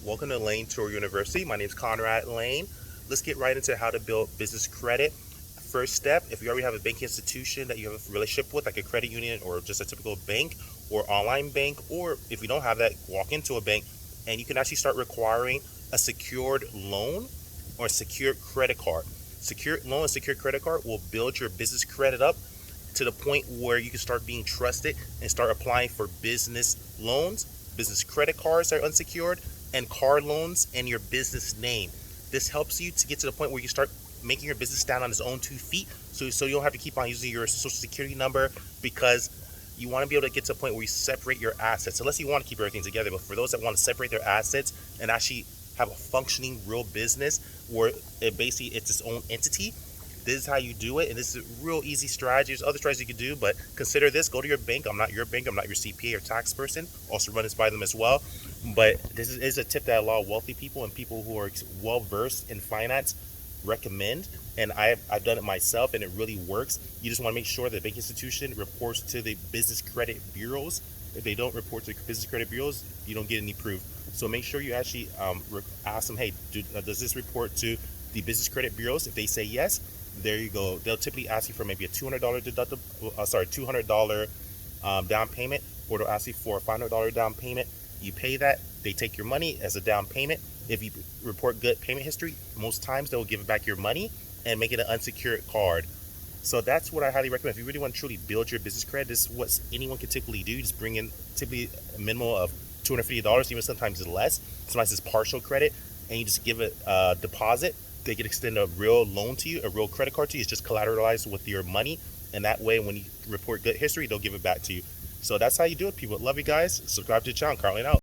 Welcome to Lane Turo University. My name is Conrad Layn. Let's get right into how to build business credit. First step, if you already have a banking institution that you have a relationship with, like a credit union or just a typical bank or online bank, or if you don't have that, walk into a bank and you can actually start requiring a secured loan or a secured credit card. Secured loan and secured credit card will build your business credit up to the point where you can start being trusted and start applying for business loans, business credit cards that are unsecured, and car loans in your business name. This helps you to get to the point where you start making your business stand on its own 2 feet, so you don't have to keep on using your social security number, because you want to be able to get to a point where you separate your assets, unless you want to keep everything together. But for those that want to separate their assets and actually have a functioning real business where it's its own entity, this is how you do it, and this is a real easy strategy. There's other strategies you can do, but consider this. Go to your bank. I'm not your bank. I'm not your CPA or tax person. Also run this by them as well. But this is a tip that a lot of wealthy people and people who are well versed in finance recommend, and I've done it myself, and it really works. You just want to make sure that the bank institution reports to the business credit bureaus. If they don't report to business credit bureaus, you don't get any proof. So make sure you actually ask them, hey, does this report to the business credit bureaus? If they say yes, there you go. They'll typically ask you for maybe a $200 $200 down payment, or they'll ask you for a $500 down payment. You pay that, they take your money as a down payment. If you report good payment history, most times they'll give back your money and make it an unsecured card. So that's what I highly recommend. If you really want to truly build your business credit, this is what anyone can typically do. Just bring in typically a minimum of $250, even sometimes it's less. Sometimes it's partial credit, and you just give it a deposit. They can extend a real loan to you, a real credit card to you. It's just collateralized with your money, and that way when you report good history, they'll give it back to you. So that's how you do it, people. Love you guys. Subscribe to the channel. Conrad Layn out.